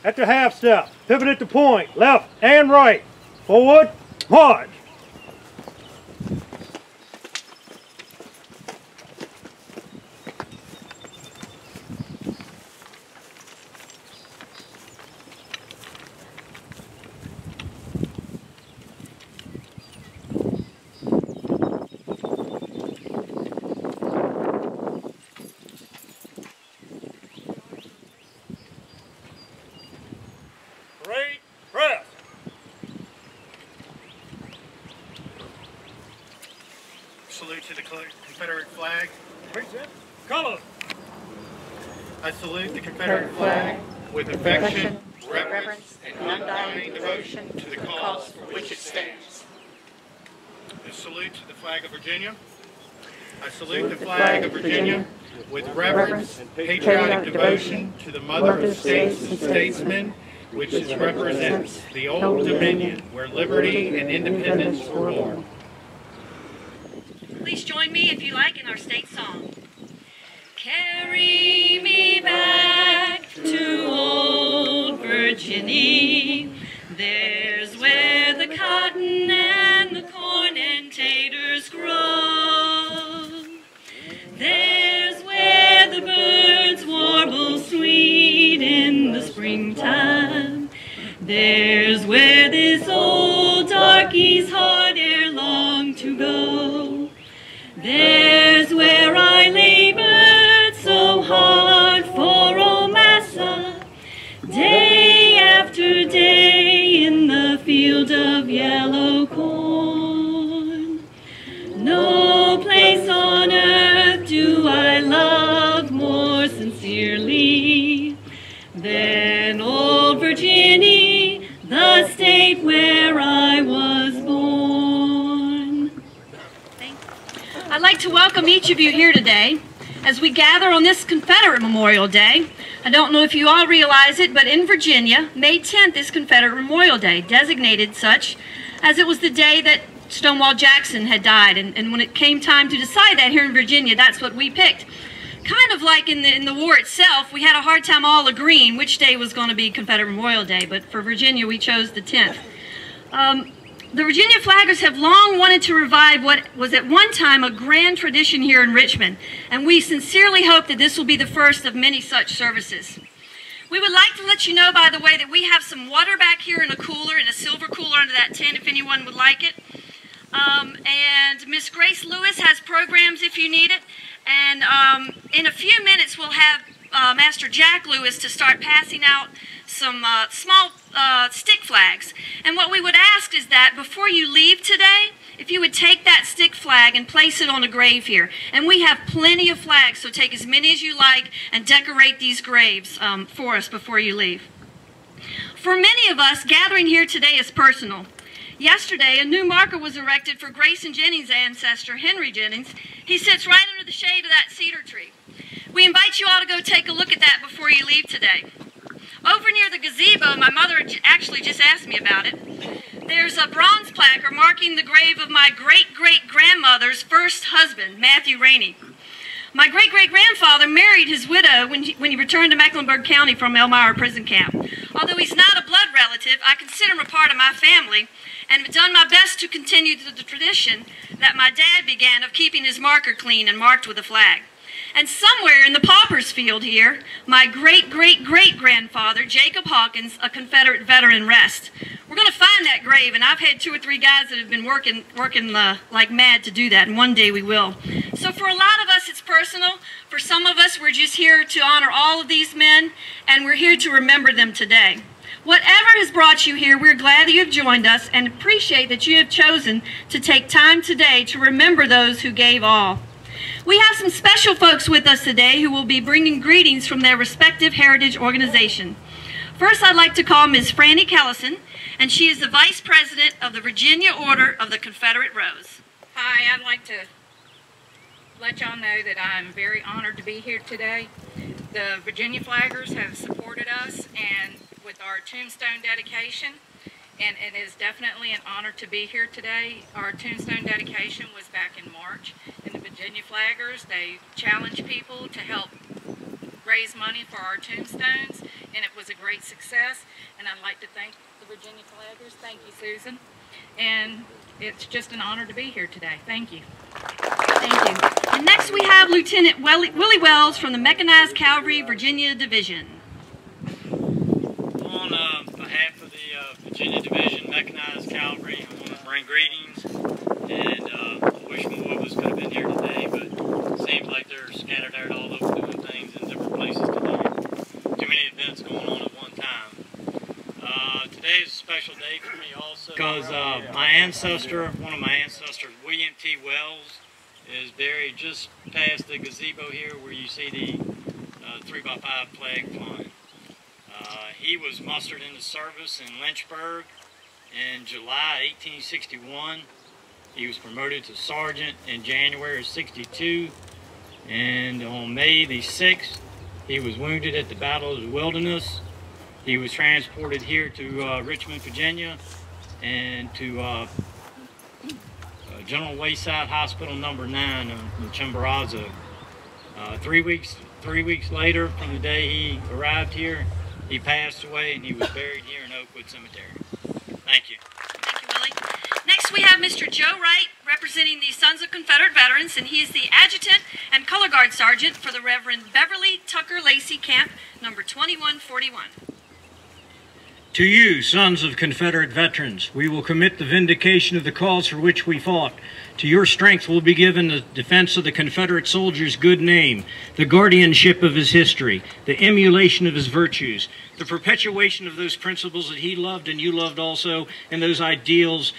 at the half step. Pivot at the point, left and right. Forward, march. Parade, press. Salute to the Confederate flag. Present. Color. I salute the Confederate flag with affection, reverence, and undying devotion to the cause for which it stands. I salute to the flag of Virginia. I salute the flag of Virginia with reverence and patriotic devotion to the mother of states and statesmen, which represents the old Dominion where liberty and independence were born. Please join me, if you like, in our state song. Carry me back to old Virginia. There's where the cotton and the corn and taters grow. There's where the birds warble sweet in the springtime. There's where this old darky's heart ere long to go. There's where I labored so hard for old Massa, day after day in the field of yellow corn. No place on earth do I love more sincerely than old Virginia, the state where I was born. I'd like to welcome each of you here today as we gather on this Confederate Memorial Day. I don't know if you all realize it, but in Virginia, May 10th is Confederate Memorial Day, designated such as it was the day that Stonewall Jackson had died. And when it came time to decide that here in Virginia, that's what we picked. Kind of like in the war itself, we had a hard time all agreeing which day was going to be Confederate Memorial Day, but for Virginia, we chose the 10th. The Virginia Flaggers have long wanted to revive what was at one time a grand tradition here in Richmond, and we sincerely hope that this will be the first of many such services. We would like to let you know, by the way, that we have some water back here in a cooler, in a silver cooler under that tent, if anyone would like it. And Miss Grace Lewis has programs if you need it. And in a few minutes, we'll have Master Jack Lewis to start passing out some small stick flags. And what we would ask is that before you leave today, if you would take that stick flag and place it on a grave here. And we have plenty of flags, so take as many as you like and decorate these graves for us before you leave. For many of us, gathering here today is personal. Yesterday, a new marker was erected for Grace and Jennings' ancestor, Henry Jennings. He sits right under the shade of that cedar tree. We invite you all to go take a look at that before you leave today. Over near the gazebo, my mother actually just asked me about it. There's a bronze placard marking the grave of my great-great-grandmother's first husband, Matthew Rainey. My great-great-grandfather married his widow when he returned to Mecklenburg County from Elmira prison camp. Although he's not a blood relative, I consider him a part of my family and have done my best to continue the tradition that my dad began of keeping his marker clean and marked with a flag. And somewhere in the Pauper's Field here, my great-great-great-grandfather, Jacob Hawkins, a Confederate veteran, rests. We're going to find that grave, and I've had 2 or 3 guys that have been working like mad to do that, and one day we will. So for a lot of us, it's personal. For some of us, we're just here to honor all of these men, and we're here to remember them today. Whatever has brought you here, we're glad that you have joined us and appreciate that you have chosen to take time today to remember those who gave all. We have some special folks with us today who will be bringing greetings from their respective heritage organization. First, I'd like to call Ms. Franny Kellison, and she is the Vice President of the Virginia Order of the Confederate Rose. Hi, I'd like to let y'all know that I'm very honored to be here today. The Virginia Flaggers have supported us and with our tombstone dedication, and it is definitely an honor to be here today. Our tombstone dedication was back in March, and the Virginia Flaggers, they challenge people to help raise money for our tombstones, and it was a great success. And I'd like to thank the Virginia Flaggers. Thank you, Susan. And it's just an honor to be here today. Thank you. Thank you. And next we have Lieutenant Willie Wells from the Mechanized Cavalry, Virginia Division. On behalf of the Virginia Division Mechanized Cavalry, I want to bring greetings, and I wish more of us could have been here today, but it seems like they're scattered out all over doing things in different places today. Too many events going on at one time. Today is a special day for me also because my ancestor, one of my ancestors, William T. Wells, is buried just past the gazebo here where you see the 3x5 flag flying. He was mustered into service in Lynchburg in July 1861. He was promoted to sergeant in January of '62, and on May the 6th, he was wounded at the Battle of the Wilderness. He was transported here to Richmond, Virginia, and to General Wayside Hospital number 9 in Chimborazo. 3 weeks later from the day he arrived here, he passed away, and he was buried here in Oakwood Cemetery. Thank you. Thank you, Willie. Next we have Mr. Joe Wright, representing the Sons of Confederate Veterans, and he is the Adjutant and Color Guard Sergeant for the Reverend Beverly Tucker Lacey Camp, number 2141. To you, sons of Confederate veterans, we will commit the vindication of the cause for which we fought. To your strength will be given the defense of the Confederate soldier's good name, the guardianship of his history, the emulation of his virtues, the perpetuation of those principles that he loved and you loved also, and those ideals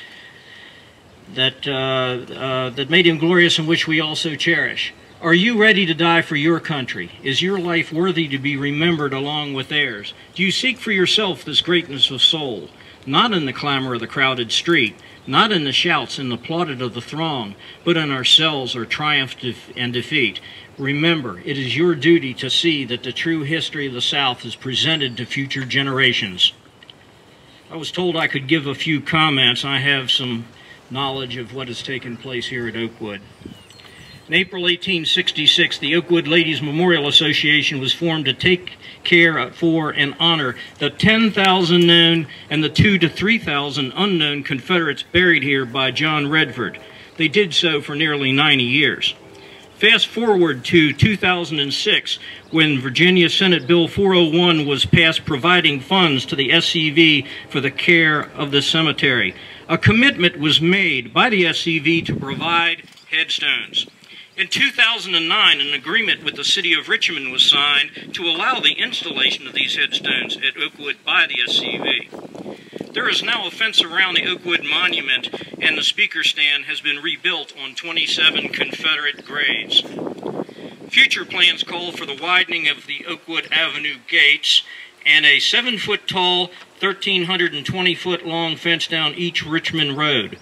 that, that made him glorious and which we also cherish. Are you ready to die for your country? Is your life worthy to be remembered along with theirs? Do you seek for yourself this greatness of soul, not in the clamor of the crowded street, not in the shouts and the plaudit of the throng, but in ourselves our triumph and defeat? Remember, it is your duty to see that the true history of the South is presented to future generations. I was told I could give a few comments. I have some knowledge of what has taken place here at Oakwood. In April 1866, the Oakwood Ladies Memorial Association was formed to take care for and honor the 10,000 known and the 2,000 to 3,000 unknown Confederates buried here by John Redford. They did so for nearly 90 years. Fast forward to 2006, when Virginia Senate Bill 401 was passed providing funds to the SCV for the care of the cemetery. A commitment was made by the SCV to provide headstones. In 2009, an agreement with the City of Richmond was signed to allow the installation of these headstones at Oakwood by the SCV. There is now a fence around the Oakwood Monument, and the speaker stand has been rebuilt on 27 Confederate graves. Future plans call for the widening of the Oakwood Avenue gates and a 7-foot-tall, 1,320-foot-long fence down each Richmond road.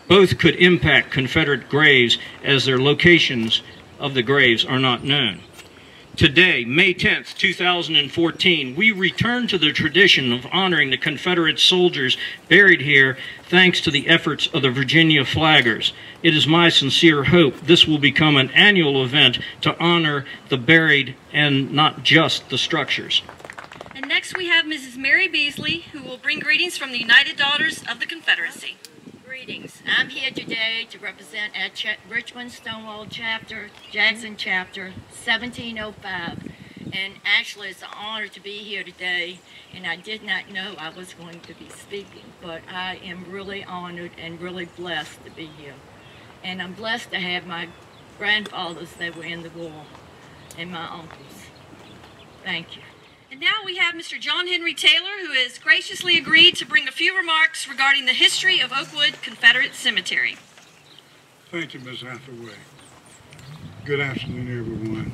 Both could impact Confederate graves, as their locations of the graves are not known. Today, May 10th, 2014, we return to the tradition of honoring the Confederate soldiers buried here thanks to the efforts of the Virginia Flaggers. It is my sincere hope this will become an annual event to honor the buried and not just the structures. And next we have Mrs. Mary Beasley, who will bring greetings from the United Daughters of the Confederacy. Greetings. I'm here today to represent at Richmond Stonewall Chapter, Jackson Chapter, 1705. And actually it's an honor to be here today, and I did not know I was going to be speaking, but I am really honored and really blessed to be here. And I'm blessed to have my grandfathers that were in the war and my uncles. Thank you. And now we have Mr. John Henry Taylor, who has graciously agreed to bring a few remarks regarding the history of Oakwood Confederate Cemetery. Thank you, Ms. Hathaway. Good afternoon, everyone.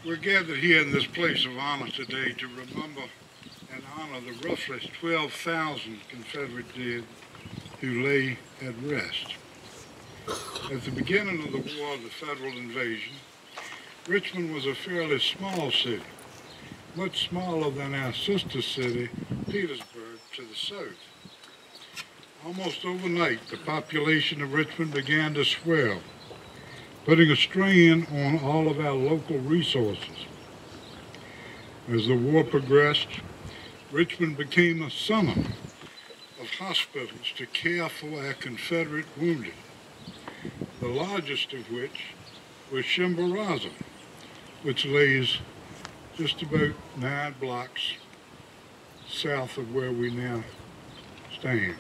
We're gathered here in this place of honor today to remember and honor the roughly 12,000 Confederate dead who lay at rest. At the beginning of the war of the Federal invasion, Richmond was a fairly small city, much smaller than our sister city, Petersburg, to the south. Almost overnight, the population of Richmond began to swell, putting a strain on all of our local resources. As the war progressed, Richmond became a center of hospitals to care for our Confederate wounded, the largest of which was Chimborazo, which lays just about 9 blocks south of where we now stand.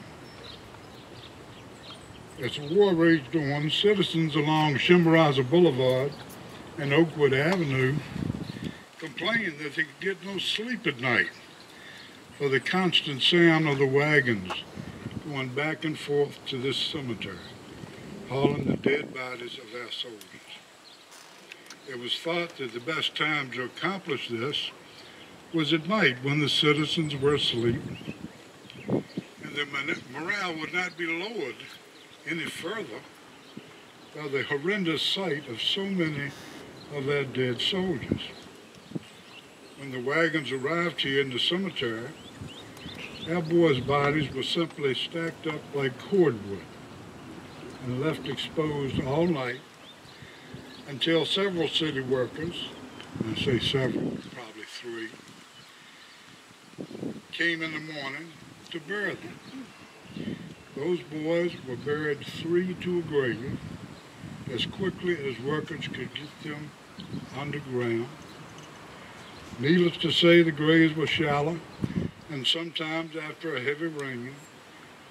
As the war raged on, citizens along Chimborazo Boulevard and Oakwood Avenue complained that they could get no sleep at night for the constant sound of the wagons going back and forth to this cemetery, hauling the dead bodies of our soldiers. It was thought that the best time to accomplish this was at night when the citizens were asleep, and the morale would not be lowered any further by the horrendous sight of so many of our dead soldiers. When the wagons arrived here in the cemetery, our boys' bodies were simply stacked up like cordwood and left exposed all night until several city workers, and I say several, probably 3, came in the morning to bury them. Those boys were buried 3 to a grave as quickly as workers could get them underground. Needless to say, the graves were shallow, and sometimes after a heavy rain,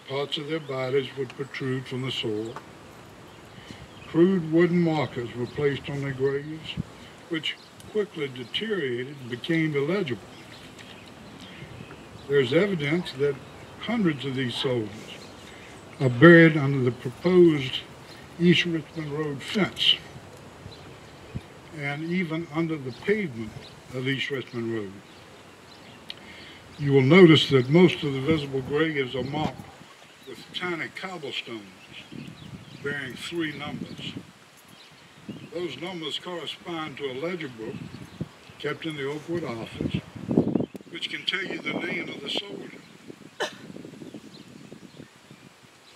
parts of their bodies would protrude from the soil. Crude wooden markers were placed on their graves, which quickly deteriorated and became illegible. There's evidence that hundreds of these soldiers are buried under the proposed East Richmond Road fence, and even under the pavement of East Richmond Road. You will notice that most of the visible graves are marked with tiny cobblestones bearing 3 numbers. Those numbers correspond to a ledger book kept in the Oakwood office, which can tell you the name of the soldier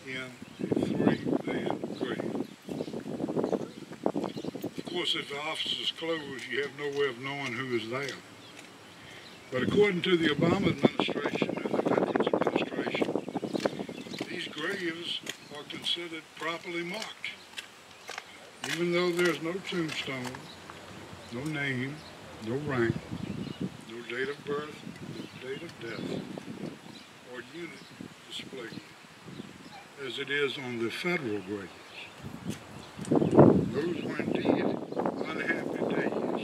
in a 3-man grave. Of course, if the office is closed, you have no way of knowing who is there. But according to the Obama administration and the Veterans Administration, these graves are considered properly marked, even though there's no tombstone, no name, no rank, no date of birth, no date of death, or unit displayed, as it is on the federal graves. Those were indeed unhappy days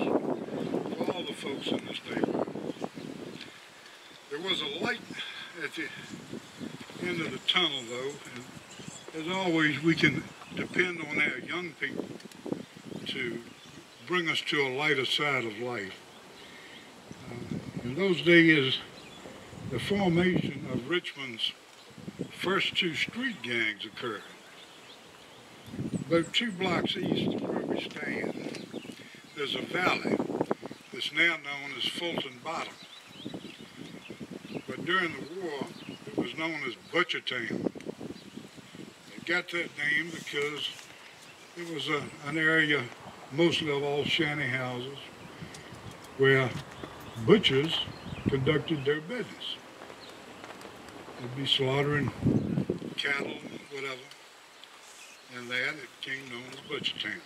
for all the folks in this neighborhood. There was a light at the end of the tunnel, though, and as always, we can depend on our young people to bring us to a lighter side of life. In those days, the formation of Richmond's first 2 street gangs occurred. About 2 blocks east of where we stand, there's a valley that's now known as Fulton Bottom. But during the war, it was known as Butchertown. It got that name because it was an area mostly of all shanty houses where butchers conducted their business. They'd be slaughtering cattle, whatever, and that it became known as Butchertown.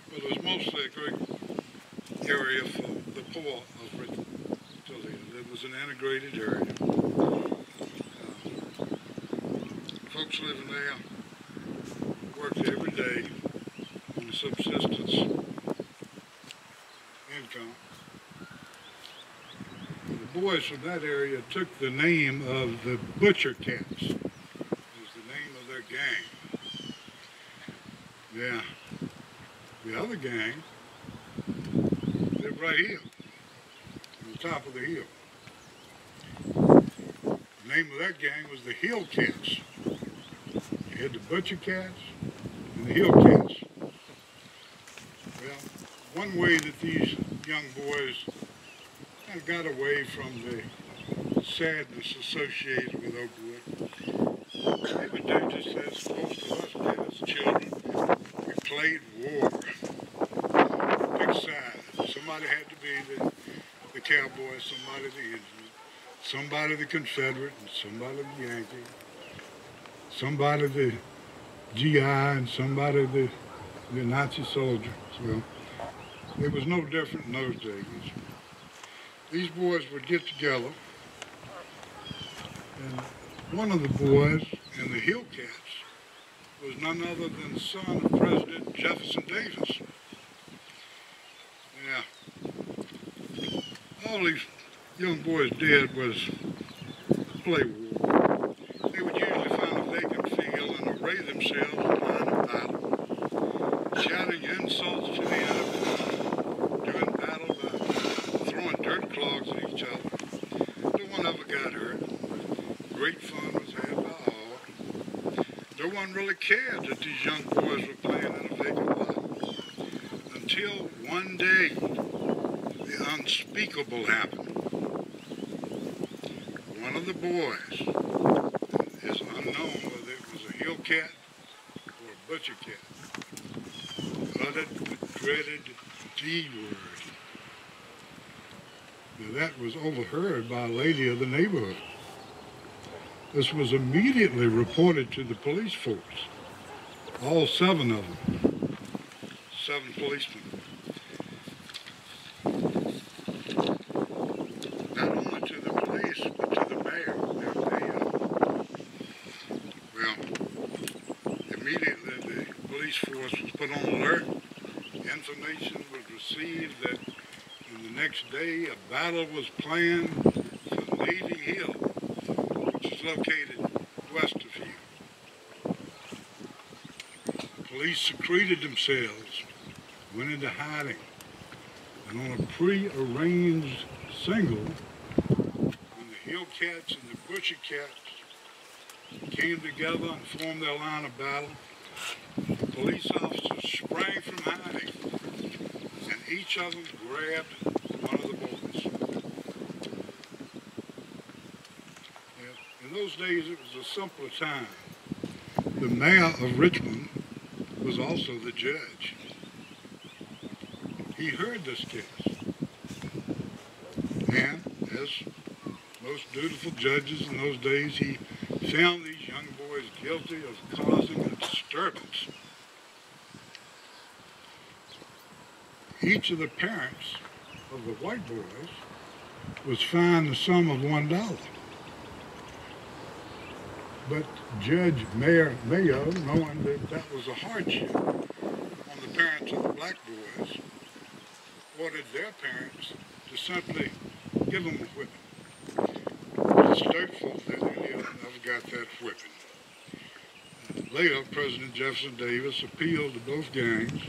But it was mostly a great area for the poor of Richmond to live. It was an integrated area. Folks living there worked every day on a subsistence income. The boys from that area took the name of the Butcher Cats. It was the name of their gang. Yeah, the other gang lived right here, on the top of the hill. The name of that gang was the Hill Cats. You had the Butcher Cats and the Hill Cats. Well, one way that these young boys kind of got away from the sadness associated with Oakwood, they would do just as most of us did as children. We played war. Big side. Somebody had to be the Cowboy, somebody the Indian, somebody the Confederate, and somebody the Yankee, somebody the GI, and somebody the Nazi soldier. Well, it was no different in those days. These boys would get together, and one of the boys in the Hillcats was none other than the son of President Jefferson Davis. Yeah. All these young boys did was play war. They would usually find a vacant field and array themselves in line of battle, shouting insults to the enemy, doing battle by throwing dirt clogs at each other. No one ever got hurt. Great fun was had by all. No one really cared that these young boys were playing in a vacant lot. Until one day, the unspeakable happened. One of the boys, is unknown whether it was a hill cat or a butcher cat, uttered the dreaded D word. Now that was overheard by a lady of the neighborhood. This was immediately reported to the police force, all 7 of them, 7 policemen. Not only to the police, but to the mayor. Immediately the police force was put on alert. Information was received that the next day a battle was planned for Navy Hill, which is located west of here. Police secreted themselves, went into hiding, and on a pre-arranged signal, when the Hillcats and the Butcher Cats came together and formed their line of battle, the police officers sprang from hiding, and each of them grabbed one of the boys. In those days, it was a simpler time. The mayor of Richmond was also the judge. He heard this case, and as most dutiful judges in those days, he found these young boys guilty of causing a disturbance. Each of the parents of the white boys was fined the sum of $1. But Judge Mayo, knowing that that was a hardship on the parents of the black boys, ordered their parents to simply give them a whipping. It's doubtful that any of them ever got that whipping. Later, President Jefferson Davis appealed to both gangs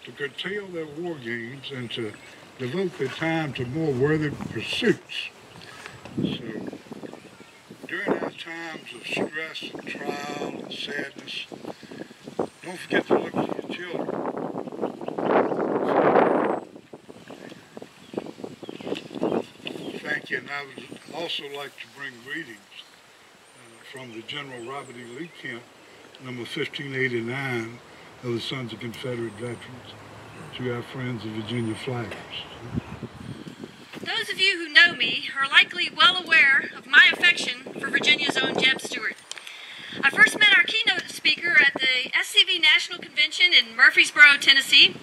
to curtail their war games and to devote their time to more worthy pursuits. So, during our times of stress and trial and sadness, don't forget to look to your children. Thank you, and I would also like to bring greetings from the General Robert E. Lee Camp, number 1589 of the Sons of Confederate Veterans, to our friends of Virginia Flaggers. Those of you who know me are likely well aware of my affection for Virginia's own Jeb Stuart. I first met our keynote speaker at the SCV National Convention in Murfreesboro, Tennessee,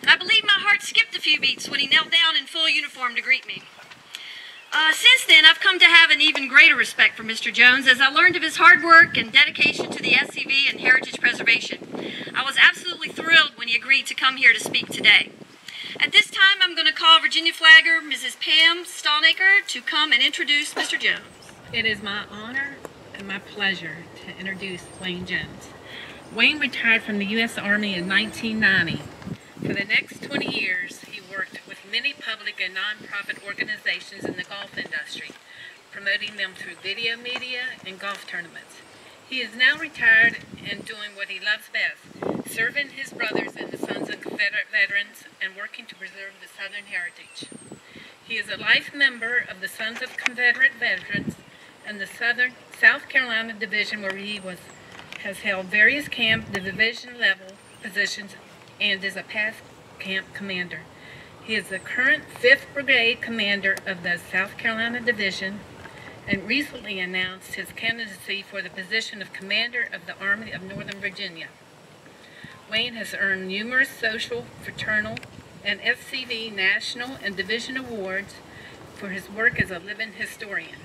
and I believe my heart skipped a few beats when he knelt down in full uniform to greet me. Since then, I've come to have an even greater respect for Mr. Jones as I learned of his hard work and dedication to the SCV and heritage preservation. I was absolutely thrilled when he agreed to come here to speak today. At this time, I'm going to call Virginia Flagger Mrs. Pam Stalnaker to come and introduce Mr. Jones. It is my honor and my pleasure to introduce Wayne Jones. Wayne retired from the U.S. Army in 1990. For the next 20 years, he worked with many public and non-profit organizations in the golf industry, promoting them through video media and golf tournaments. He is now retired and doing what he loves best, serving his brothers in the Sons of Confederate Veterans and working to preserve the Southern heritage. He is a life member of the Sons of Confederate Veterans and the South Carolina Division, where he has held various camp division level positions and is a past camp commander. He is the current 5th Brigade Commander of the South Carolina Division and recently announced his candidacy for the position of Commander of the Army of Northern Virginia. Wayne has earned numerous social, fraternal, and FCV national and division awards for his work as a living historian.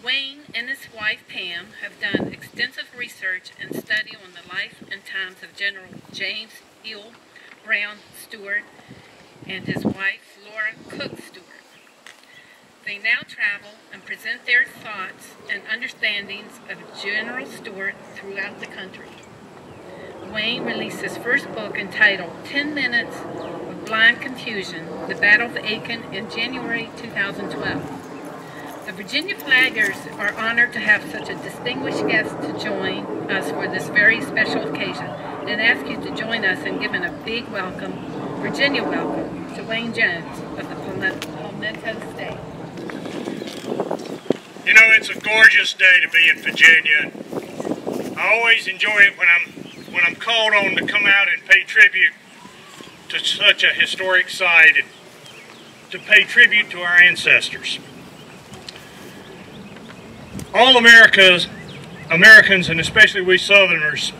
Wayne and his wife Pam have done extensive research and study on the life and times of General James Hill Brown Stewart and his wife Laura Cook Stewart. They now travel and present their thoughts and understandings of General Stewart throughout the country. Wayne released his first book entitled 10 Minutes of Blind Confusion, The Battle of Aiken in January 2012. The Virginia Flaggers are honored to have such a distinguished guest to join us for this very special occasion and ask you to join us in giving a big welcome, Virginia welcome, to Wayne Jones of the Palmetto State. You know, it's a gorgeous day to be in Virginia. I always enjoy it when I'm called on to come out and pay tribute to such a historic site and to pay tribute to our ancestors. All Americans, and especially we Southerners,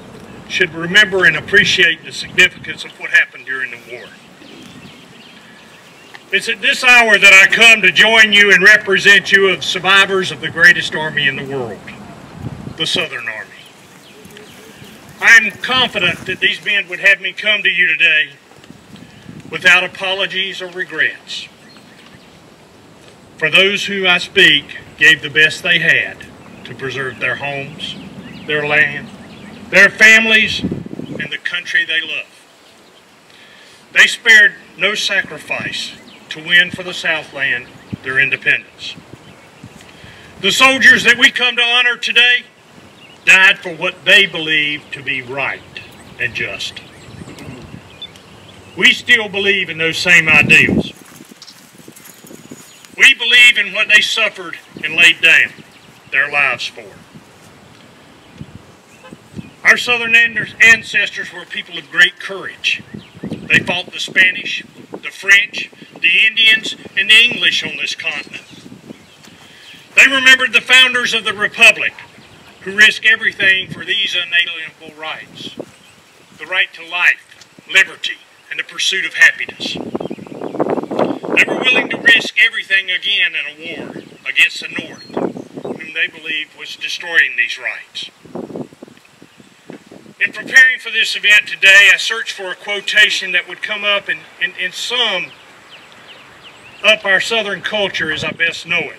should remember and appreciate the significance of what happened during the war. It's at this hour that I come to join you and represent you of survivors of the greatest army in the world, the Southern Army. I am confident that these men would have me come to you today without apologies or regrets. For those who I speak gave the best they had to preserve their homes, their land, their families, and the country they love. They spared no sacrifice to win for the Southland their independence. The soldiers that we come to honor today died for what they believed to be right and just. We still believe in those same ideals. We believe in what they suffered and laid down their lives for. Our Southern ancestors were people of great courage. They fought the Spanish, the French, the Indians, and the English on this continent. They remembered the founders of the Republic who risked everything for these unalienable rights. The right to life, liberty, and the pursuit of happiness. They were willing to risk everything again in a war against the North, whom they believed was destroying these rights. In preparing for this event today, I searched for a quotation that would come up and sum up our Southern culture as I best know it.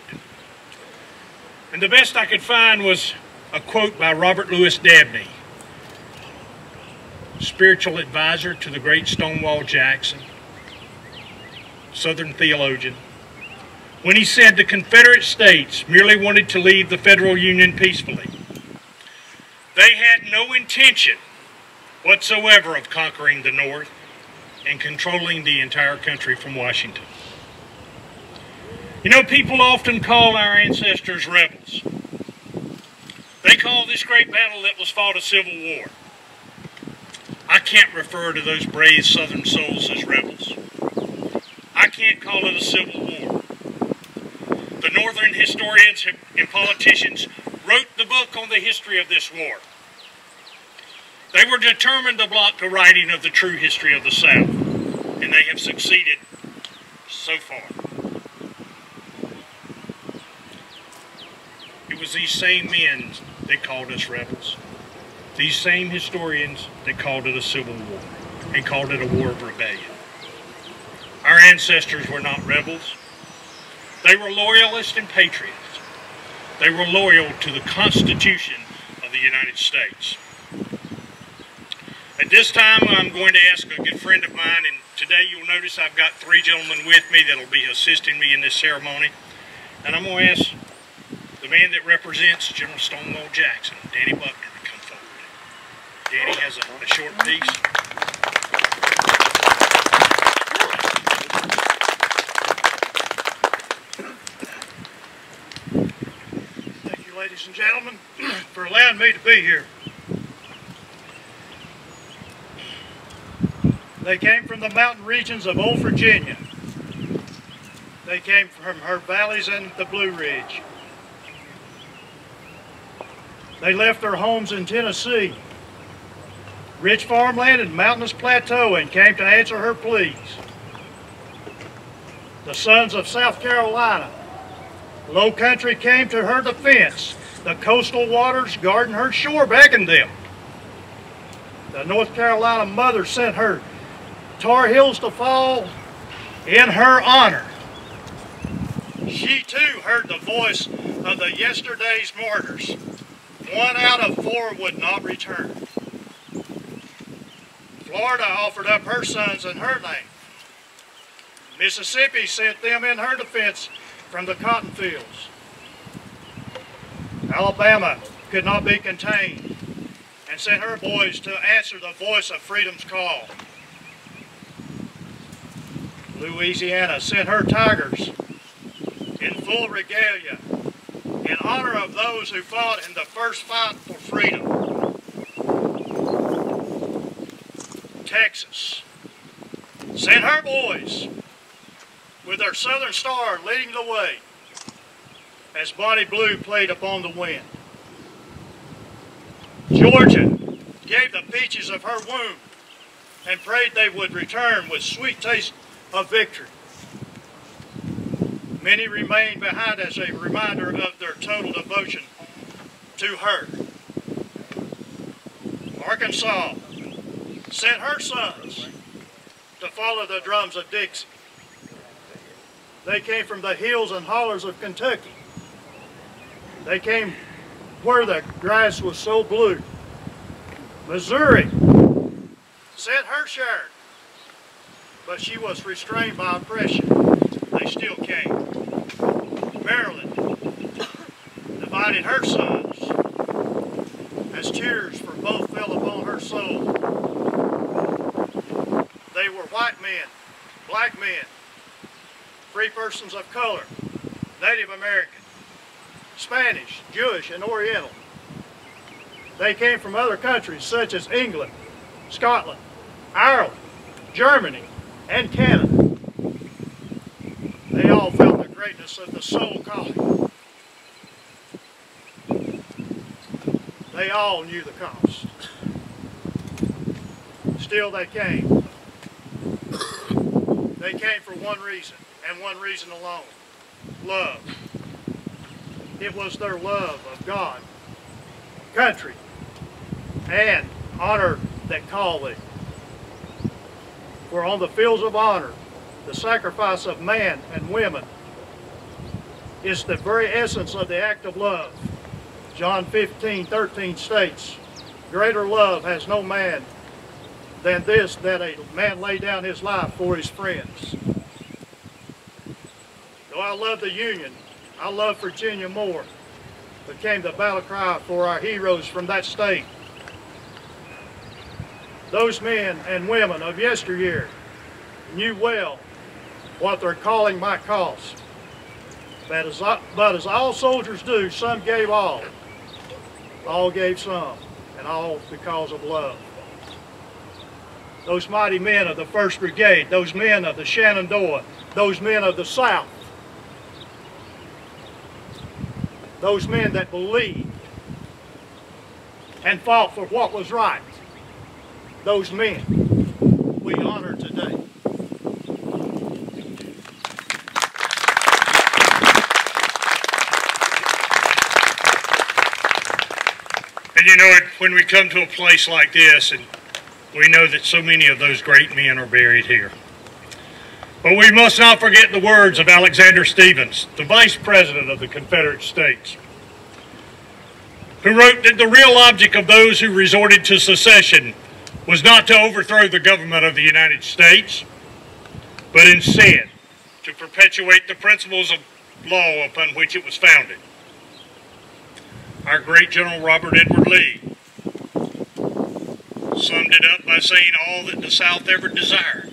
And the best I could find was a quote by Robert Louis Dabney, spiritual advisor to the great Stonewall Jackson, Southern theologian, when he said the Confederate States merely wanted to leave the Federal Union peacefully. They had no intention whatsoever of conquering the North and controlling the entire country from Washington. You know, people often call our ancestors rebels. They call this great battle that was fought a civil war. I can't refer to those brave Southern souls as rebels. I can't call it a civil war. The Northern historians and politicians wrote the book on the history of this war. They were determined to block the writing of the true history of the South, and they have succeeded so far. It was these same men that called us rebels. These same historians that called it a civil war and called it a war of rebellion. Our ancestors were not rebels. They were loyalists and patriots. They were loyal to the Constitution of the United States. At this time, I'm going to ask a good friend of mine, and today you'll notice I've got 3 gentlemen with me that will be assisting me in this ceremony. And I'm going to ask the man that represents General Stonewall Jackson, Danny Buckner, to come forward. Danny has a short piece. Thank you, ladies and gentlemen, for allowing me to be here. They came from the mountain regions of Old Virginia. They came from her valleys and the Blue Ridge. They left their homes in Tennessee, rich farmland and mountainous plateau, and came to answer her pleas. The sons of South Carolina, low country, came to her defense. The coastal waters guarding her shore beckoned them. The North Carolina mother sent her Tar Heels to fall in her honor. She too heard the voice of the yesterday's martyrs. 1 out of 4 would not return. Florida offered up her sons in her name. Mississippi sent them in her defense from the cotton fields. Alabama could not be contained and sent her boys to answer the voice of freedom's call. Louisiana sent her tigers in full regalia in honor of those who fought in the first fight for freedom. Texas sent her boys with their Southern Star leading the way as Bonnie Blue played upon the wind. Georgia gave the peaches of her womb and prayed they would return with sweet taste of victory. Many remain behind as a reminder of their total devotion to her. Arkansas sent her sons to follow the drums of Dixie. They came from the hills and hollers of Kentucky. They came where the grass was so blue. Missouri sent her share, but she was restrained by oppression. They still came. Maryland divided her sons as tears for both fell upon her soul. They were white men, black men, free persons of color, Native American, Spanish, Jewish, and Oriental. They came from other countries such as England, Scotland, Ireland, Germany, and Canada. They all felt the greatness of the soul calling. They all knew the cost. Still they came. They came for one reason, and one reason alone: love. It was their love of God, country, and honor that called them. For on the fields of honor, the sacrifice of man and women is the very essence of the act of love. John 15:13 states, "Greater love has no man than this, that a man lay down his life for his friends." Though I love the Union, I love Virginia more, became the battle cry for our heroes from that state. Those men and women of yesteryear knew well what their calling might cost. But as all soldiers do, some gave all gave some, and all because of love. Those mighty men of the 1st Brigade, those men of the Shenandoah, those men of the South, those men that believed and fought for what was right, those men we honor today. And you know, when we come to a place like this, and we know that so many of those great men are buried here. But we must not forget the words of Alexander Stephens, the Vice President of the Confederate States, who wrote that the real object of those who resorted to secession was not to overthrow the government of the United States, but instead to perpetuate the principles of law upon which it was founded. Our great General Robert Edward Lee summed it up by saying all that the South ever desired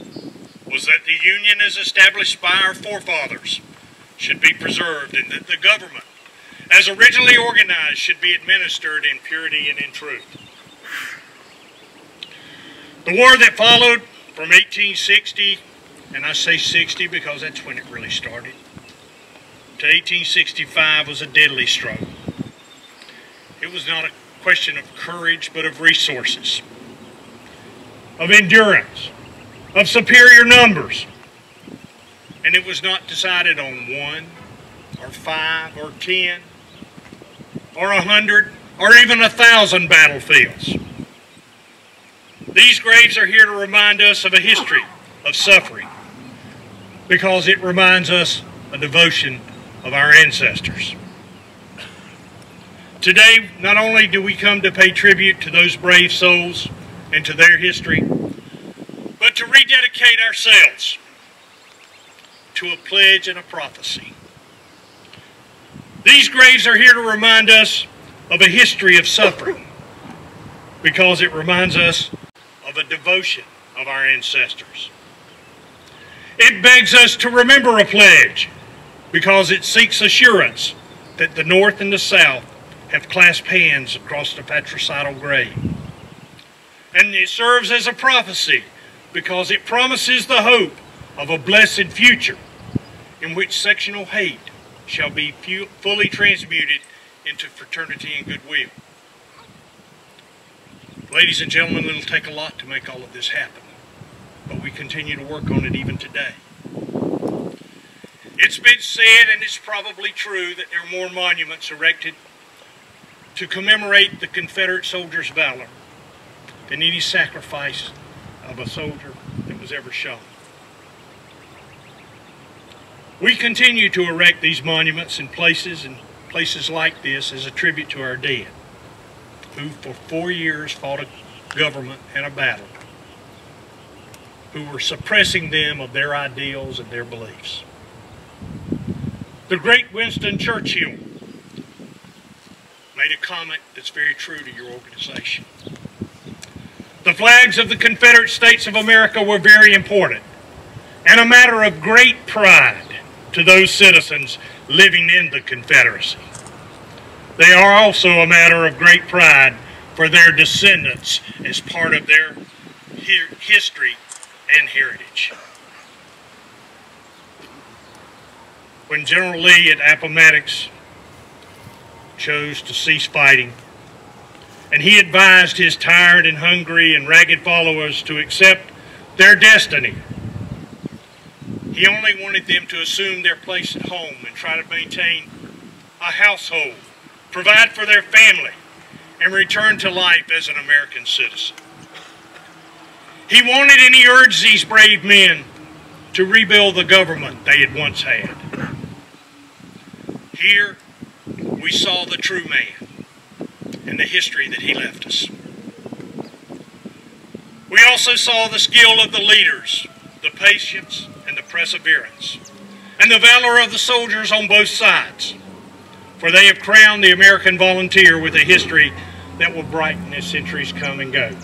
was that the Union as established by our forefathers should be preserved, and that the government, as originally organized, should be administered in purity and in truth. The war that followed From 1860, and I say 60 because that's when it really started, to 1865 was a deadly struggle. It was not a question of courage, but of resources, of endurance, of superior numbers. And it was not decided on 1 or 5 or 10 or 100 or even 1,000 battlefields. These graves are here to remind us of a history of suffering, because it reminds us of devotion of our ancestors. Today, not only do we come to pay tribute to those brave souls and to their history, but to rededicate ourselves to a pledge and a prophecy. These graves are here to remind us of a history of suffering, because it reminds us of a devotion of our ancestors. It begs us to remember a pledge, because it seeks assurance that the North and the South have clasped hands across the patricidal grave. And it serves as a prophecy, because it promises the hope of a blessed future in which sectional hate shall be fully transmuted into fraternity and goodwill. Ladies and gentlemen, it'll take a lot to make all of this happen, but we continue to work on it even today. It's been said, and it's probably true, that there are more monuments erected to commemorate the Confederate soldiers' valor than any sacrifice of a soldier that was ever shown. We continue to erect these monuments in places like this as a tribute to our dead, who for 4 years fought a government and a battle, who were suppressing them of their ideals and their beliefs. The great Winston Churchill made a comment that's very true to your organization. The flags of the Confederate States of America were very important and a matter of great pride to those citizens living in the Confederacy. They are also a matter of great pride for their descendants as part of their history and heritage. When General Lee at Appomattox chose to cease fighting, and he advised his tired and hungry and ragged followers to accept their destiny, he only wanted them to assume their place at home and try to maintain a household, provide for their family, and return to life as an American citizen. He wanted and he urged these brave men to rebuild the government they had once had. Here, we saw the true man and the history that he left us. We also saw the skill of the leaders, the patience and the perseverance, and the valor of the soldiers on both sides, for they have crowned the American volunteer with a history that will brighten as centuries come and go.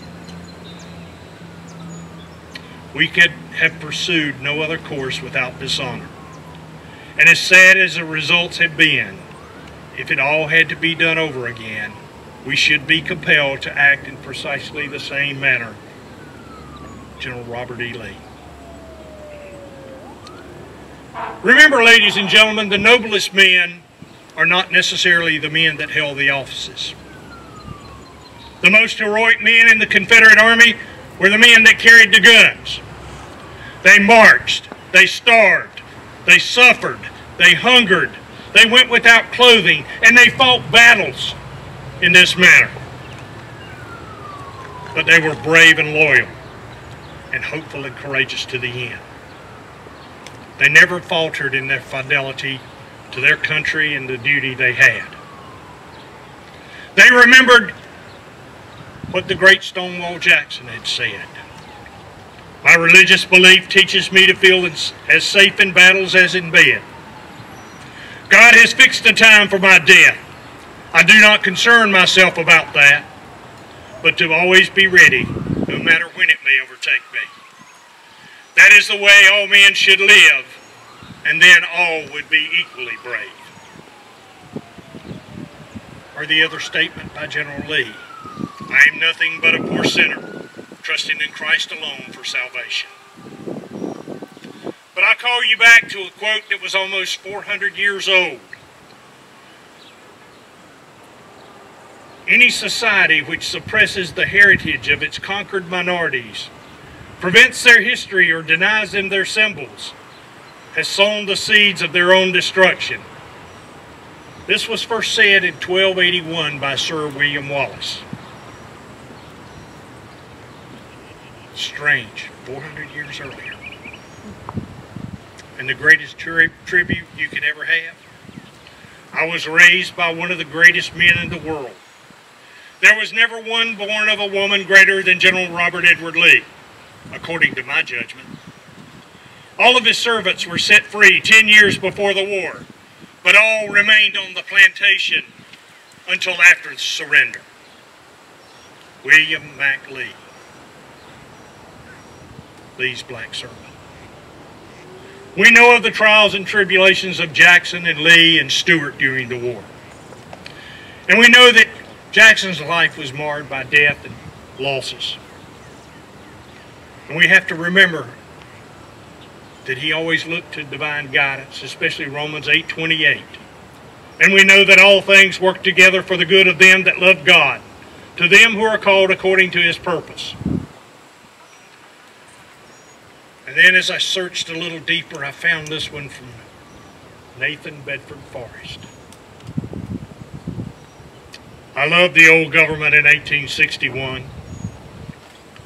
We could have pursued no other course without dishonor. And as sad as the results have been, if it all had to be done over again, we should be compelled to act in precisely the same manner. General Robert E. Lee. Remember, ladies and gentlemen, the noblest men are not necessarily the men that held the offices. The most heroic men in the Confederate Army were the men that carried the guns. They marched, they starved, they suffered, they hungered, they went without clothing, and they fought battles in this manner. But they were brave and loyal, and hopeful and courageous to the end. They never faltered in their fidelity to their country and the duty they had. They remembered what the great Stonewall Jackson had said. My religious belief teaches me to feel as safe in battles as in bed. God has fixed a time for my death. I do not concern myself about that, but to always be ready, no matter when it may overtake me. That is the way all men should live, and then all would be equally brave. Or the other statement by General Lee, I am nothing but a poor sinner, trusting in Christ alone for salvation. But I call you back to a quote that was almost 400 years old. Any society which suppresses the heritage of its conquered minorities, prevents their history or denies them their symbols, has sown the seeds of their own destruction. This was first said in 1281 by Sir William Wallace. Strange, 400 years earlier. And the greatest tribute you could ever have. I was raised by one of the greatest men in the world. There was never one born of a woman greater than General Robert Edward Lee, according to my judgment. All of his servants were set free 10 years before the war, but all remained on the plantation until after the surrender. William Lee, Lee's black servant. We know of the trials and tribulations of Jackson and Lee and Stuart during the war. And we know that Jackson's life was marred by death and losses. And we have to remember that he always looked to divine guidance, especially Romans 8:28. And we know that all things work together for the good of them that love God, to them who are called according to his purpose. And then as I searched a little deeper, I found this one from Nathan Bedford Forrest. I love the old government in 1861.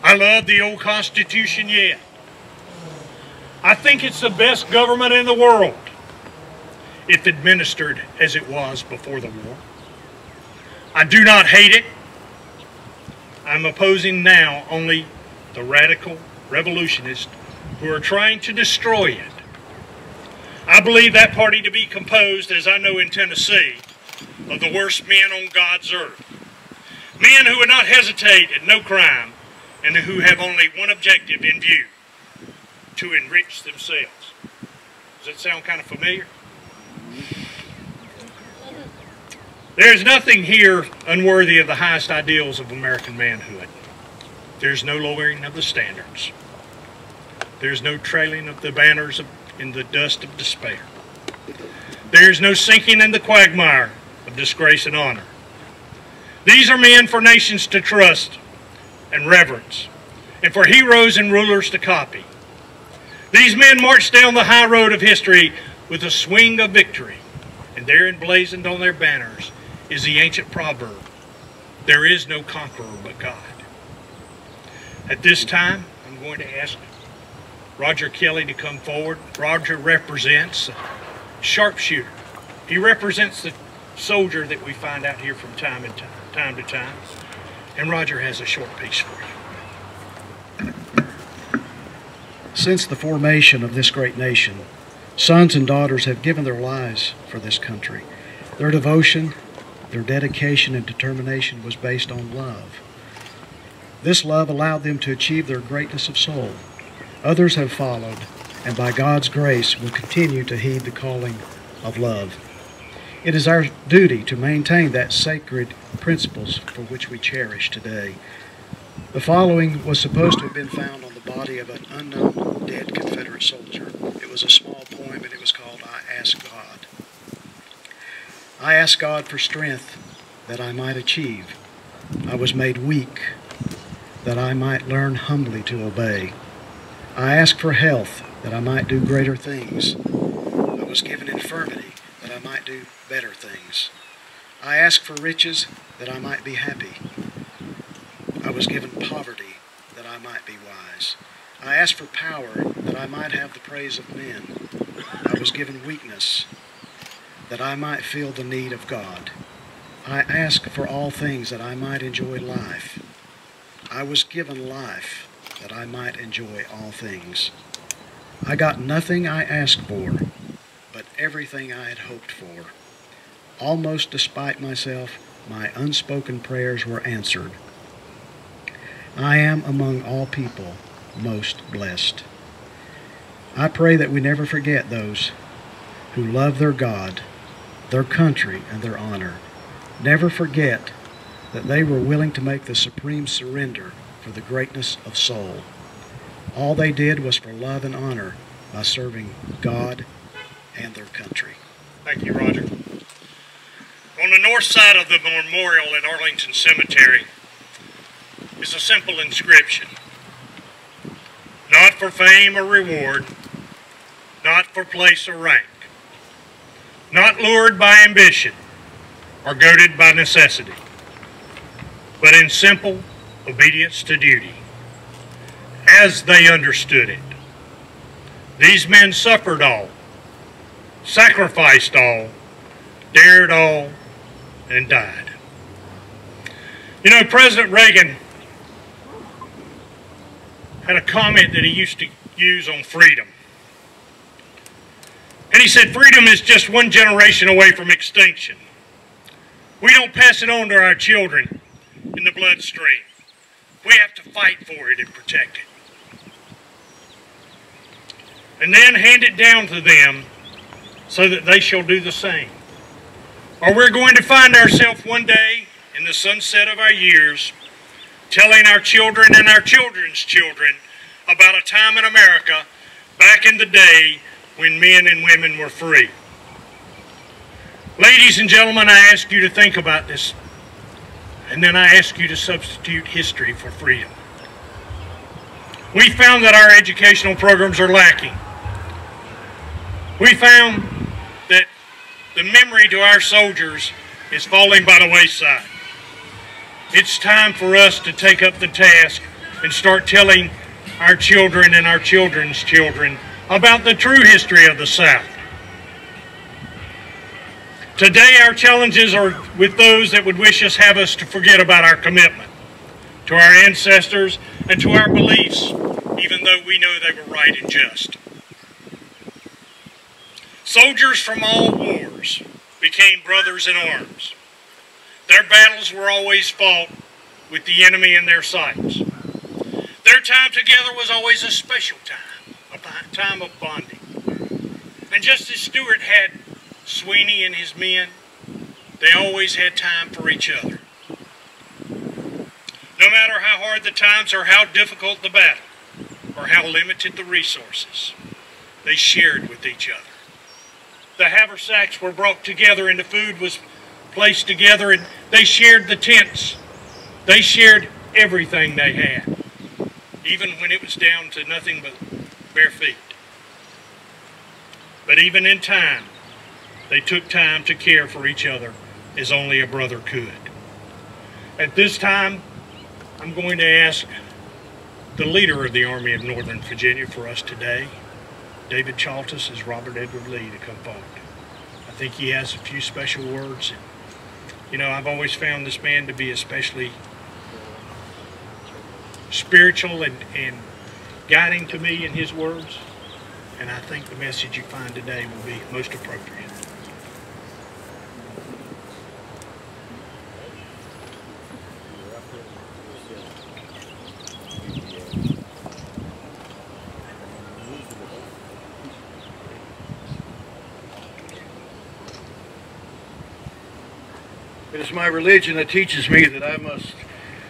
I love the old Constitution yet. I think it's the best government in the world, if administered as it was before the war. I do not hate it. I'm opposing now only the radical revolutionists who are trying to destroy it. I believe that party to be composed, as I know in Tennessee, of the worst men on God's earth. Men who would not hesitate at no crime and who have only one objective in view: to enrich themselves. Does that sound kind of familiar? There is nothing here unworthy of the highest ideals of American manhood. There's no lowering of the standards. There's no trailing of the banners in the dust of despair. There's no sinking in the quagmire of disgrace and honor. These are men for nations to trust and reverence, and for heroes and rulers to copy. These men march down the high road of history with a swing of victory, and there emblazoned on their banners is the ancient proverb, "There is no conqueror but God." At this time, I'm going to ask Roger Kelly to come forward. Roger represents a sharpshooter. He represents the soldier that we find out here from time to time. And Roger has a short piece for you. Since the formation of this great nation, sons and daughters have given their lives for this country. Their devotion, their dedication, and determination was based on love. This love allowed them to achieve their greatness of soul. Others have followed, and by God's grace will continue to heed the calling of love. It is our duty to maintain that sacred principles for which we cherish today. The following was supposed to have been found on the body of an unknown dead Confederate soldier. It was a small poem, and it was called "I Ask God." I ask God for strength that I might achieve. I was made weak that I might learn humbly to obey. I ask for health that I might do greater things. I was given infirmity that I might do better things. I ask for riches that I might be happy. I was given poverty that I might be wise. I ask for power that I might have the praise of men. I was given weakness that I might feel the need of God. I ask for all things that I might enjoy life. I was given life that I might enjoy all things. I got nothing I asked for, but everything I had hoped for. Almost despite myself, my unspoken prayers were answered. I am among all people most blessed. I pray that we never forget those who love their God, their country, and their honor. Never forget that they were willing to make the supreme surrender for the greatness of soul. All they did was for love and honor by serving God and their country. Thank you, Roger. On the north side of the memorial at Arlington Cemetery is a simple inscription. Not for fame or reward, not for place or rank, not lured by ambition or goaded by necessity, but in simple obedience to duty, as they understood it. These men suffered all, sacrificed all, dared all, and died. You know, President Reagan had a comment that he used to use on freedom. And he said, freedom is just one generation away from extinction. We don't pass it on to our children in the bloodstream. We have to fight for it and protect it. And then hand it down to them so that they shall do the same. Or we're going to find ourselves one day in the sunset of our years telling our children and our children's children about a time in America back in the day when men and women were free. Ladies and gentlemen, I ask you to think about this, and then I ask you to substitute history for freedom. We found that our educational programs are lacking. We found that the memory to our soldiers is falling by the wayside. It's time for us to take up the task and start telling our children and our children's children about the true history of the South. Today our challenges are with those that would wish us have us to forget about our commitment to our ancestors and to our beliefs, even though we know they were right and just. Soldiers from all wars became brothers in arms. Their battles were always fought with the enemy in their sights. Their time together was always a special time, a time of bonding. And just as Stuart had Sweeney and his men, they always had time for each other. No matter how hard the times or how difficult the battle, or how limited the resources, they shared with each other. The haversacks were brought together and the food was placed together, and they shared the tents. They shared everything they had, even when it was down to nothing but bare feet. But even in time, they took time to care for each other as only a brother could. At this time, I'm going to ask the leader of the Army of Northern Virginia for us today, David Chaltis, as Robert Edward Lee, to come forward. I think he has a few special words. You know, I've always found this man to be especially spiritual and guiding to me in his words, and I think the message you find today will be most appropriate. It is my religion that teaches me that I must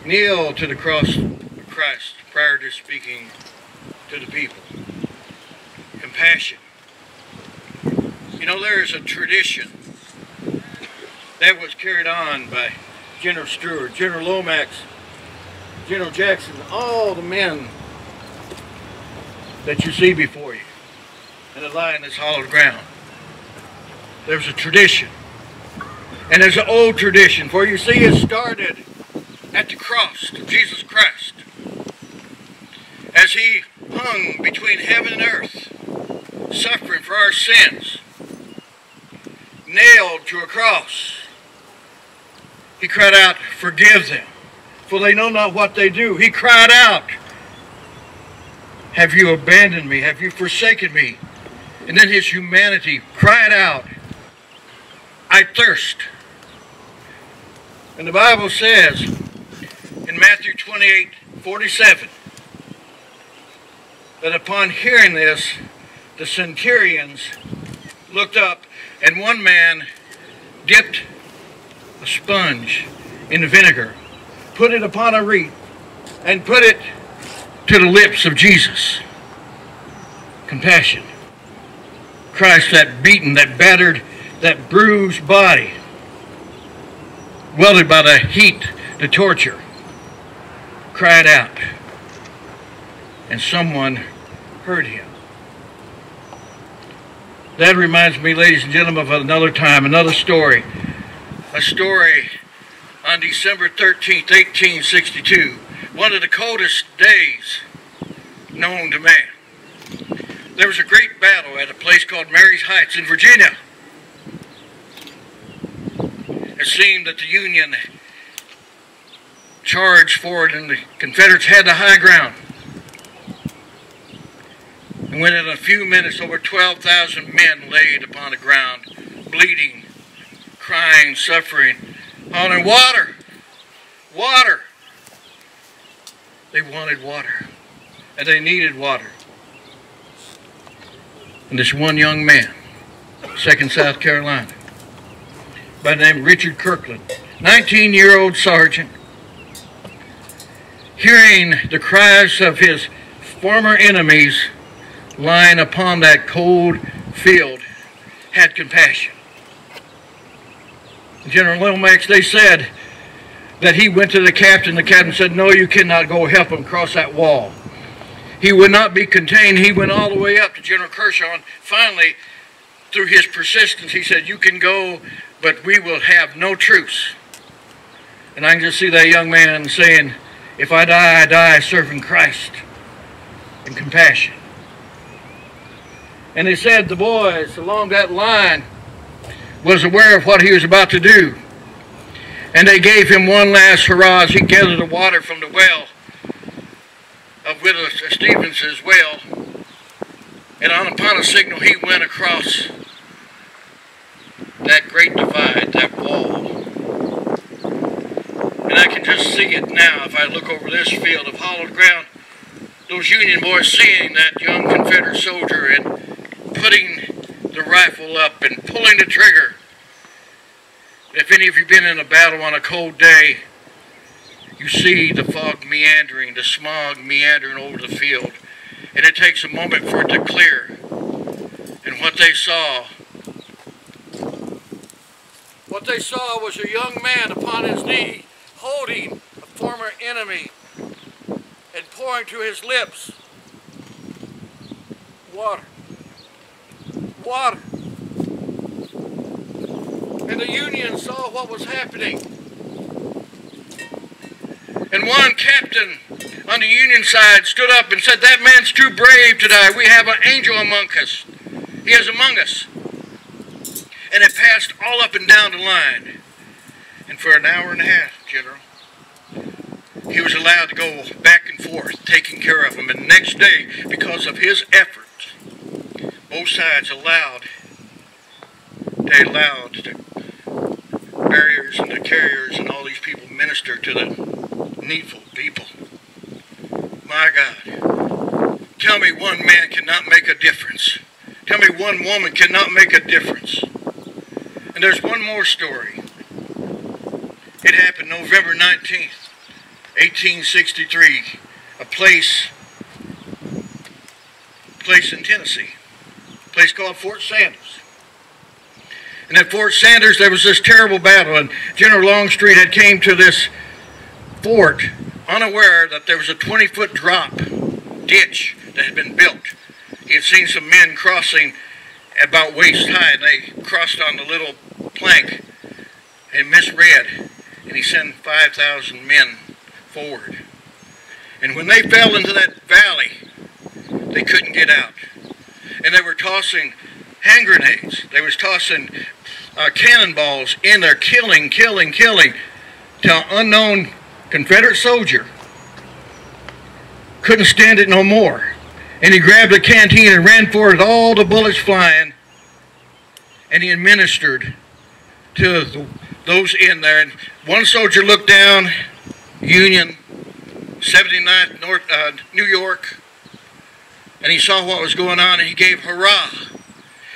kneel to the cross of Christ prior to speaking to the people. Compassion. You know, there is a tradition that was carried on by General Stewart, General Lomax, General Jackson, all the men that you see before you and that lie in this hallowed ground. There's a tradition. And there's an old tradition, for you see it started at the cross of Jesus Christ. As he hung between heaven and earth, suffering for our sins, nailed to a cross, he cried out, "Forgive them, for they know not what they do." He cried out, "Have you abandoned me? Have you forsaken me?" And then his humanity cried out, "I thirst." And the Bible says in Matthew 28:47 that upon hearing this, the centurions looked up, and one man dipped a sponge in the vinegar, put it upon a reed, and put it to the lips of Jesus. Compassion. Christ, that beaten, that battered, that bruised body, welded by the heat, the torture, cried out, and someone heard him. That reminds me, ladies and gentlemen, of another time, another story. A story on December 13th, 1862, one of the coldest days known to man. There was a great battle at a place called Mary's Heights in Virginia. It seemed that the Union charged forward and the Confederates had the high ground. And within a few minutes, over 12,000 men laid upon the ground, bleeding, crying, suffering, hollering, "Water! Water!" They wanted water, and they needed water. And this one young man, 2nd South Carolina, by the name of Richard Kirkland, 19-year-old sergeant, hearing the cries of his former enemies lying upon that cold field, had compassion. General Lomax, they said that he went to the captain said, "No, you cannot go help him cross that wall." He would not be contained. He went all the way up to General Kershaw, and finally, through his persistence, he said, "You can go, but we will have no truce." And I can just see that young man saying, "If I die, I die serving Christ in compassion." And they said the boys along that line was aware of what he was about to do. And they gave him one last hurrah as he gathered the water from the well of Widow Stevens's well. And upon a signal, he went across that great divide, that wall. And I can just see it now if I look over this field of hollowed ground. Those Union boys seeing that young Confederate soldier and putting the rifle up and pulling the trigger. If any of you have been in a battle on a cold day, you see the fog meandering, the smog meandering over the field, and it takes a moment for it to clear. And what they saw was a young man upon his knee, holding a former enemy and pouring to his lips water. Water. And the Union saw what was happening. And one captain on the Union side stood up and said, "That man's too brave to die. We have an angel among us. He is among us." And it passed all up and down the line. And for an hour and a half, General, he was allowed to go back and forth, taking care of them. And the next day, because of his effort, both sides allowed the barriers and the carriers and all these people minister to the needful people. My God, tell me one man cannot make a difference. Tell me one woman cannot make a difference. And there's one more story. It happened November 19th, 1863, a place in Tennessee, a place called Fort Sanders. And at Fort Sanders, there was this terrible battle, and General Longstreet had came to this fort unaware that there was a 20-foot drop ditch that had been built. He had seen some men crossing about waist high, and they crossed on the little plank and misread, and he sent 5,000 men forward. And when they fell into that valley, they couldn't get out. And they were tossing hand grenades. They was tossing cannonballs in there, killing, till an unknown Confederate soldier couldn't stand it no more. And he grabbed a canteen and ran for it, all the bullets flying. And he administered to those in there. And one soldier looked down, Union, 79th New York, and he saw what was going on, and he gave hurrah.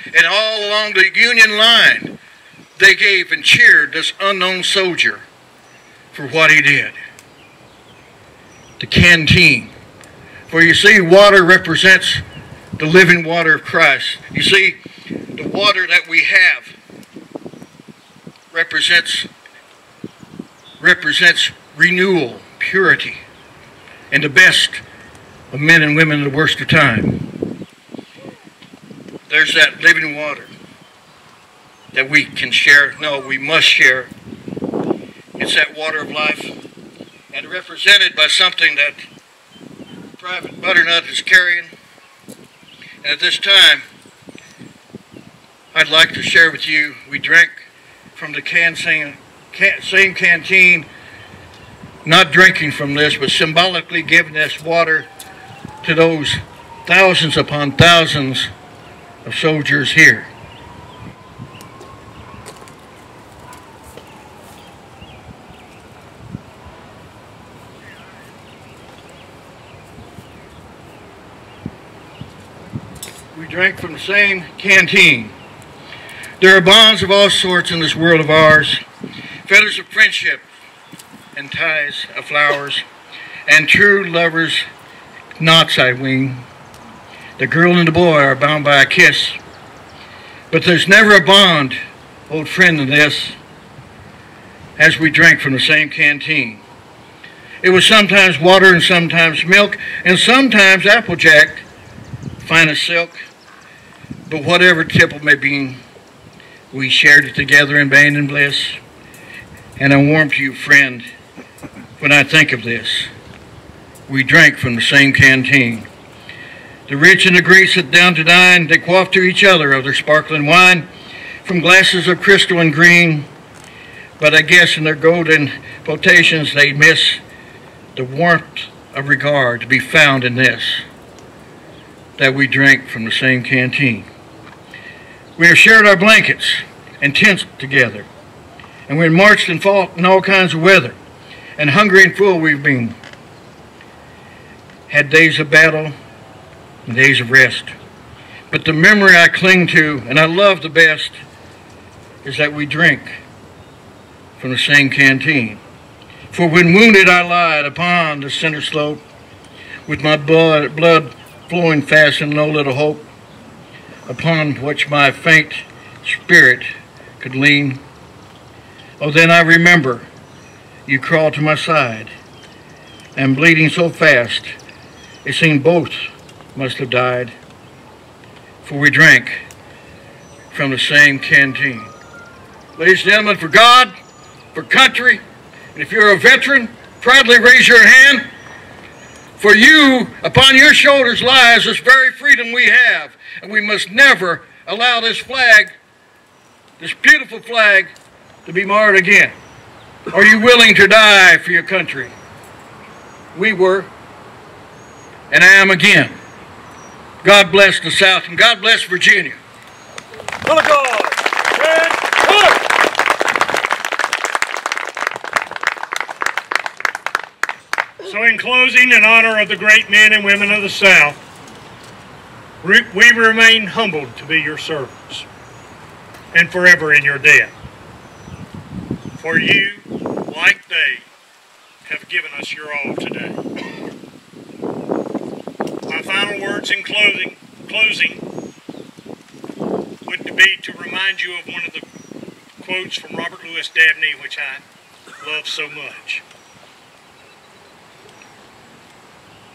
And all along the Union line, they gave and cheered this unknown soldier for what he did. the canteen. For you see, water represents the living water of Christ. You see, the water that we have represents renewal, purity, and the best of men and women in the worst of time. There's that living water that we can share. No, we must share. It's that water of life, and represented by something that Private Butternut is carrying. And at this time, I'd like to share with you, we drank from the same canteen, not drinking from this, but symbolically giving this water to those thousands upon thousands of soldiers here. We drank from the same canteen. There are bonds of all sorts in this world of ours, fetters of friendship and ties of flowers, and true lovers' knots I ween. The girl and the boy are bound by a kiss, but there's never a bond, old friend, than this, as we drank from the same canteen. It was sometimes water and sometimes milk and sometimes applejack, fine as silk, but whatever tipple may be, we shared it together in band and bliss. And I warm to you, friend, when I think of this. We drank from the same canteen. The rich and the great sit down to dine. They quaff to each other of their sparkling wine from glasses of crystal and green. But I guess in their golden potations they miss the warmth of regard to be found in this, that we drank from the same canteen. We have shared our blankets and tents together, and we have marched and fought in all kinds of weather, and hungry and full we've been. Had days of battle and days of rest. But the memory I cling to and I love the best is that we drink from the same canteen. For when wounded I lied upon the center slope, with my blood flowing fast and no little hope, upon which my faint spirit could lean. Oh, then I remember you crawled to my side, and bleeding so fast, it seemed both must have died, for we drank from the same canteen. Ladies and gentlemen, for God, for country, and if you're a veteran, proudly raise your hand. For you, upon your shoulders lies this very freedom we have, and we must never allow this flag, this beautiful flag, to be marred again. Are you willing to die for your country? We were, and I am again. God bless the South, and God bless Virginia. So in closing, in honor of the great men and women of the South, we remain humbled to be your servants and forever in your debt. For you, like they, have given us your all today. My final words in closing would be to remind you of one of the quotes from Robert Louis Dabney, which I love so much.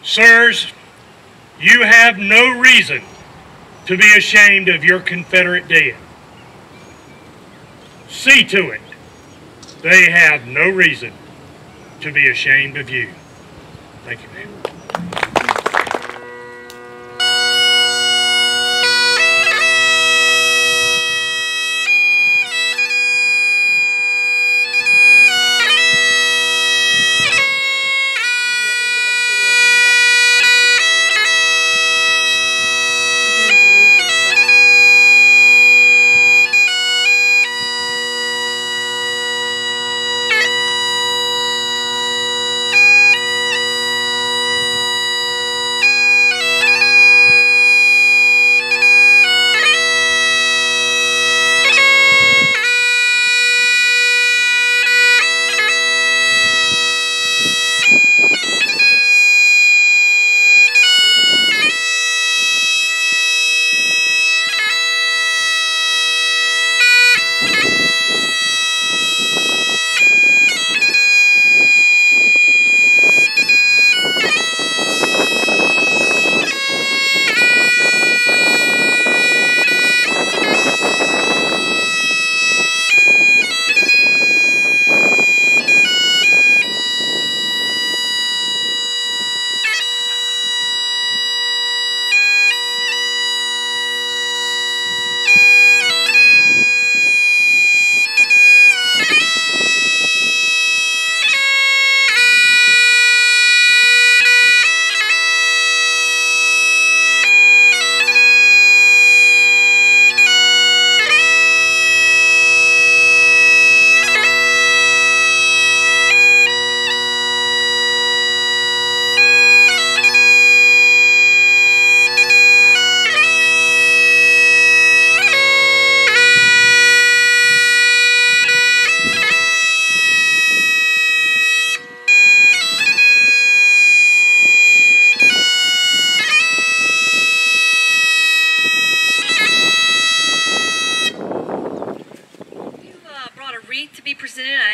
Sirs, you have no reason to be ashamed of your Confederate dead. See to it they have no reason to be ashamed of you. Thank you, ma'am.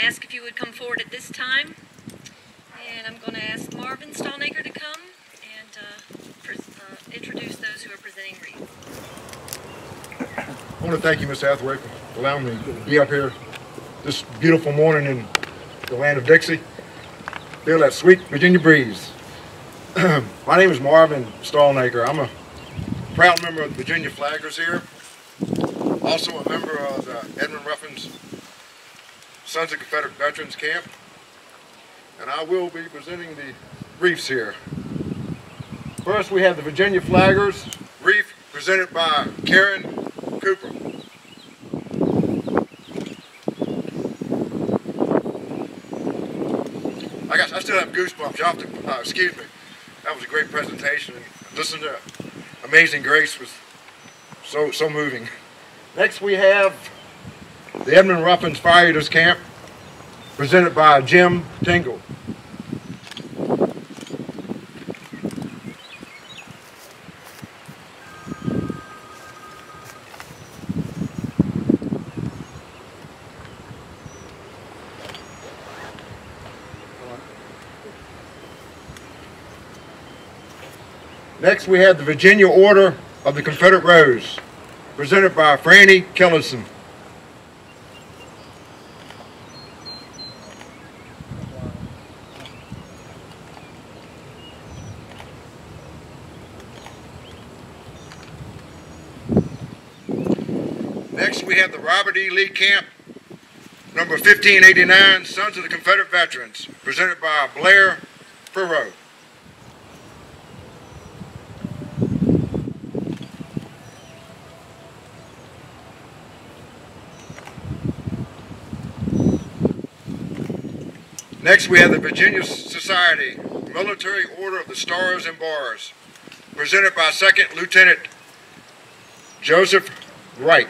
ask if you would come forward at this time. And I'm going to ask Marvin Stallnaker to come and introduce those who are presenting wreaths. I want to thank you, Ms. Hathaway, for allowing me to be up here this beautiful morning in the land of Dixie. Feel that sweet Virginia breeze. My name is Marvin Stallnaker. I'm a proud member of the Virginia Flaggers here. Also a member of the Edmund Ruffin's Sons of Confederate Veterans Camp. And I will be presenting the wreaths here. First we have the Virginia Flaggers wreath presented by Karen Cooper. I still have goosebumps. Y'all have to excuse me. That was a great presentation. Listening to Amazing Grace was so moving. Next we have the Edmund Ruffin's Fire Eaters Camp, presented by Jim Tingle. Next we have the Virginia Order of the Confederate Rose, presented by Franny Kellison. Next we have the Robert E. Lee Camp, number 1589, Sons of the Confederate Veterans, presented by Blair Perot. Next we have the Virginia Society, Military Order of the Stars and Bars, presented by 2nd Lieutenant Joseph Wright.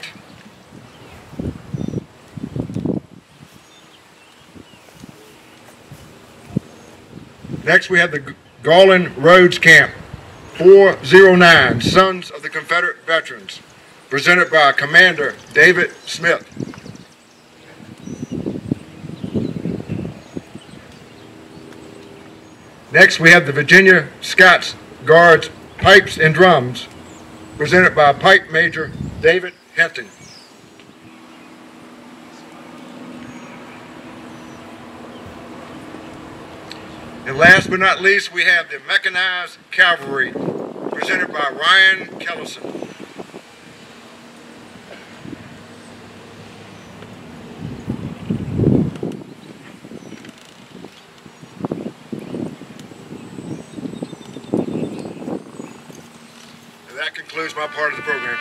Next we have the Garland Rhodes Camp, 409, Sons of the Confederate Veterans, presented by Commander David Smith. Next we have the Virginia Scots Guards Pipes and Drums, presented by Pipe Major David Hinton. And last but not least, we have the Mechanized Cavalry, presented by Ryan Kellison. And that concludes my part of the program.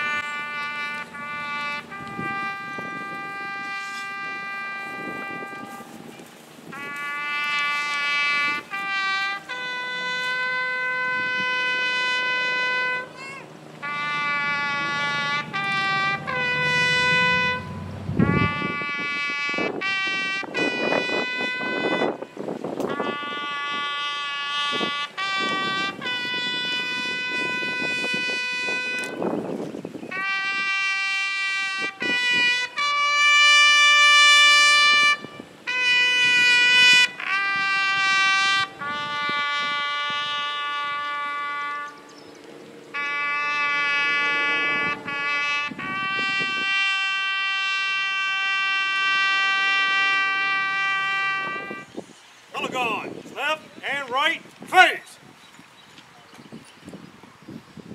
Left and right, face.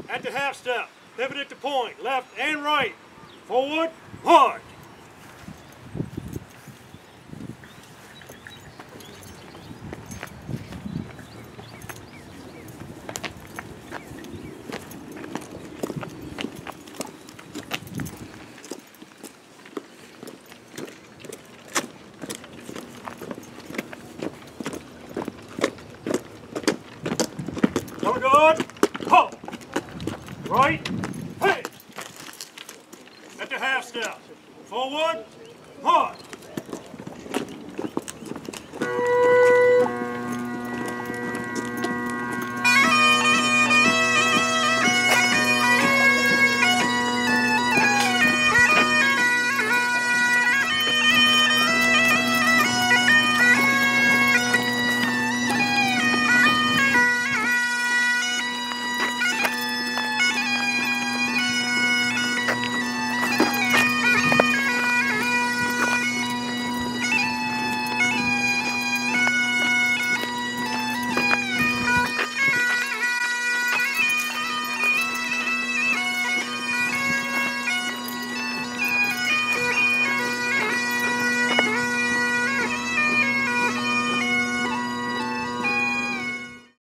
At the half step, pivot at the point, left and right, forward, march.